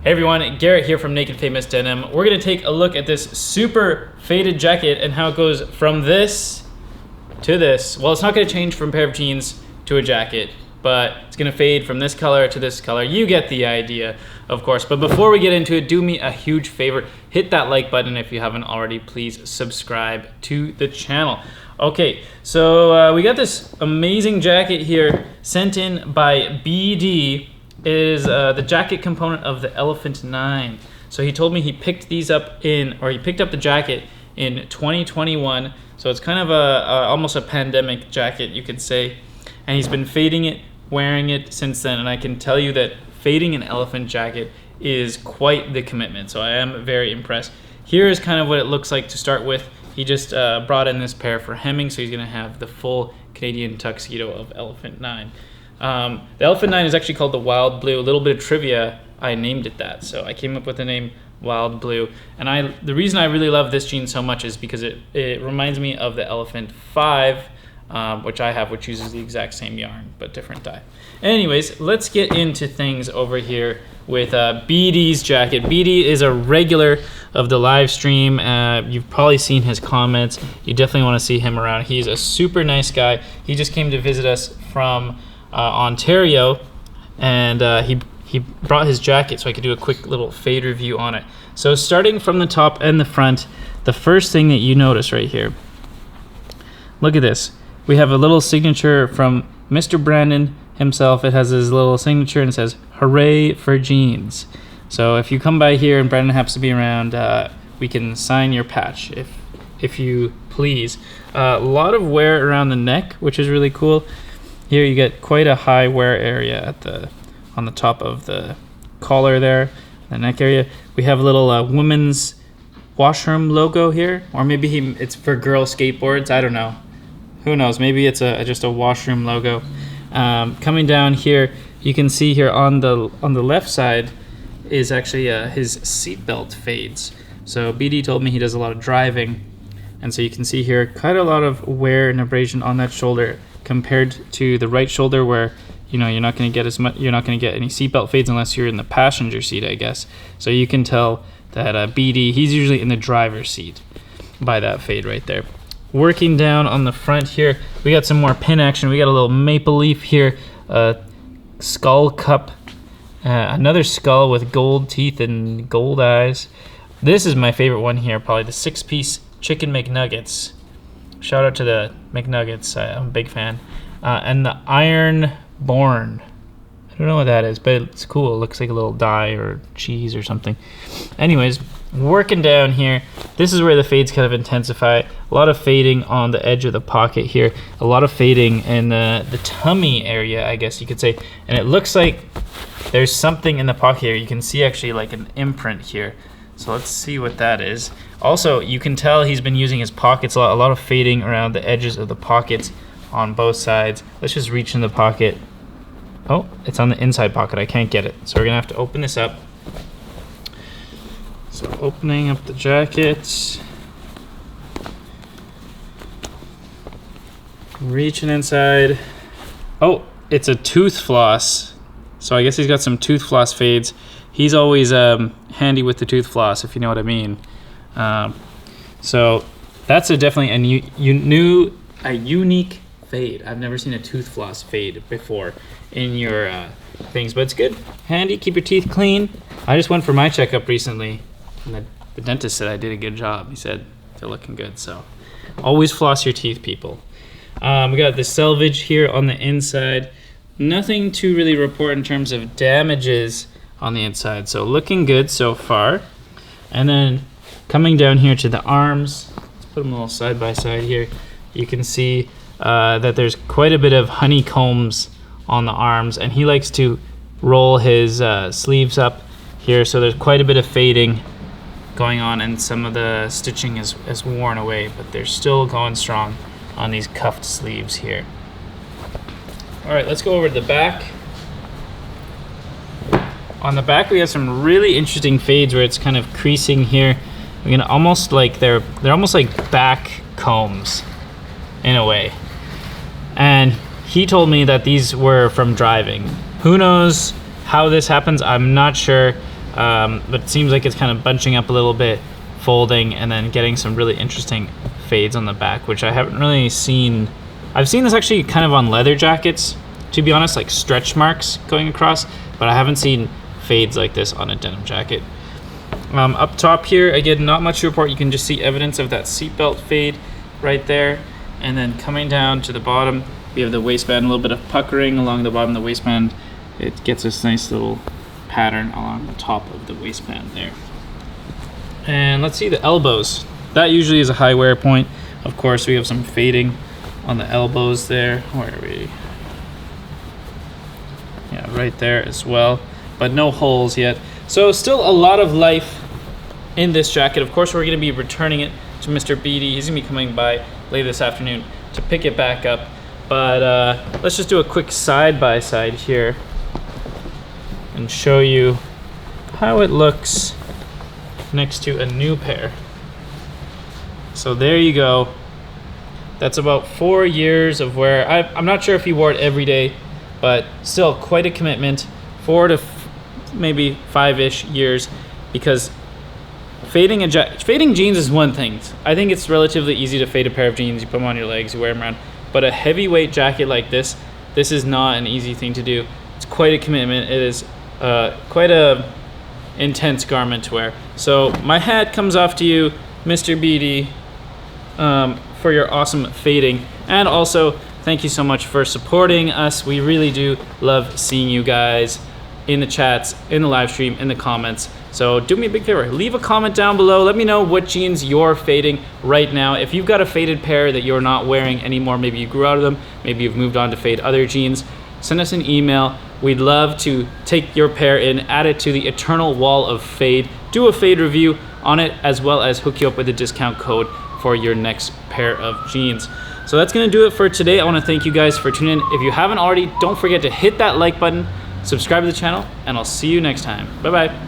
Hey everyone, Garrett here from Naked Famous Denim. We're gonna take a look at this super faded jacket and how it goes from this to this. Well, it's not gonna change from a pair of jeans to a jacket, but it's gonna fade from this color to this color. You get the idea, of course. But before we get into it, do me a huge favor. Hit that like button if you haven't already. Please subscribe to the channel. Okay, so we got this amazing jacket here sent in by BD. It is the jacket component of the Elephant 9. So he told me he picked these up he picked up the jacket in 2021. So it's kind of almost a pandemic jacket, you could say. And he's been fading it, wearing it since then. And I can tell you that fading an elephant jacket is quite the commitment. So I am very impressed. Here is kind of what it looks like to start with. He just brought in this pair for hemming, so he's gonna have the full Canadian tuxedo of Elephant 9. The Elephant 9 is actually called the Wild Blue. A little bit of trivia, I named it that. So I came up with the name Wild Blue. And the reason I really love this jean so much is because it reminds me of the Elephant 5, which I have, which uses the exact same yarn, but different dye. Anyways, let's get into things over here with BD's jacket. BD is a regular of the live stream. You've probably seen his comments. You definitely want to see him around. He's a super nice guy. He just came to visit us from Ontario, and he brought his jacket so I could do a quick little fade review on it. So starting from the top and the front, the first thing that you notice right here, look at this. We have a little signature from Mr. Brandon himself. It has his little signature and it says, "Hooray for jeans." So if you come by here and Brandon happens to be around, we can sign your patch if you please. A lot of wear around the neck, which is really cool. Here you get quite a high wear area on the top of the collar there, the neck area. We have a little women's washroom logo here, or maybe it's for girl skateboards. I don't know. Who knows? Maybe it's just a washroom logo. Coming down here, you can see here on the left side is actually his seatbelt fades. So BD told me he does a lot of driving, and so you can see here quite a lot of wear and abrasion on that shoulder compared to the right shoulder, where you're not going to get as much. You're not going to get any seatbelt fades unless you're in the passenger seat, I guess. So you can tell that BD, he's usually in the driver's seat by that fade right there. Working down on the front here, we got some more pin action. We got a little maple leaf here, skull cup, another skull with gold teeth and gold eyes. This is my favorite one here, probably the 6-piece chicken McNuggets. Shout out to the McNuggets, I'm a big fan. And the Iron Born. I don't know what that is, but it's cool. It looks like a little dye or cheese or something. Anyways, working down here, this is where the fades kind of intensify. A lot of fading on the edge of the pocket here. A lot of fading in the tummy area, I guess you could say. And it looks like there's something in the pocket here. You can see actually like an imprint here. So let's see what that is. Also, you can tell he's been using his pockets a lot of fading around the edges of the pockets on both sides. Let's just reach in the pocket. Oh, it's on the inside pocket. I can't get it. So we're gonna have to open this up. So opening up the jacket. Reaching inside. Oh, it's a tooth floss. So I guess he's got some tooth floss fades. He's always handy with the tooth floss, if you know what I mean. So that's definitely a unique fade. I've never seen a tooth floss fade before in your things, but it's good. Handy, keep your teeth clean. I just went for my checkup recently, and the dentist said I did a good job. He said they're looking good, so always floss your teeth, people. We got the selvage here on the inside. Nothing to really report in terms of damages on the inside, so looking good so far. And then coming down here to the arms, let's put them a little side by side here. You can see that there's quite a bit of honeycombs on the arms, and he likes to roll his sleeves up here, so there's quite a bit of fading going on, and some of the stitching is worn away, but they're still going strong on these cuffed sleeves here. All right, let's go over to the back. On the back, we have some really interesting fades where it's kind of creasing here. We're gonna almost like they're almost like back combs in a way. And he told me that these were from driving. Who knows how this happens? I'm not sure. but it seems like it's kind of bunching up a little bit, folding, and then getting some really interesting fades on the back, which I haven't really seen. I've seen this actually kind of on leather jackets, to be honest, like stretch marks going across, but I haven't seen fades like this on a denim jacket. Up top here, again, not much to report. You can just see evidence of that seatbelt fade right there. And then coming down to the bottom, we have the waistband, a little bit of puckering along the bottom of the waistband. It gets this nice little pattern along the top of the waistband there. And let's see the elbows. That usually is a high wear point. Of course, we have some fading on the elbows there. Where are we? Yeah, right there as well, but no holes yet. So still a lot of life in this jacket. Of course, we're gonna be returning it to Mr. Beatty. He's gonna be coming by later this afternoon to pick it back up. But let's just do a quick side-by-side here and show you how it looks next to a new pair. So there you go. That's about 4 years of wear. I'm not sure if he wore it every day, but still quite a commitment. 4 to maybe 5-ish years, because fading jeans is one thing. I think it's relatively easy to fade a pair of jeans. You put them on your legs, you wear them around. But a heavyweight jacket like this is not an easy thing to do. It's quite a commitment. It is quite a intense garment to wear. So my hat comes off to you, Mr. Beatty, for your awesome fading. And also, thank you so much for supporting us. We really do love seeing you guys in the chats, in the live stream, in the comments. So do me a big favor, leave a comment down below. Let me know what jeans you're fading right now. If you've got a faded pair that you're not wearing anymore, maybe you grew out of them, maybe you've moved on to fade other jeans, send us an email. We'd love to take your pair in, add it to the eternal wall of fade, do a fade review on it, as well as hook you up with a discount code for your next pair of jeans. So that's gonna do it for today. I wanna thank you guys for tuning in. If you haven't already, don't forget to hit that like button, subscribe to the channel, and I'll see you next time. Bye-bye.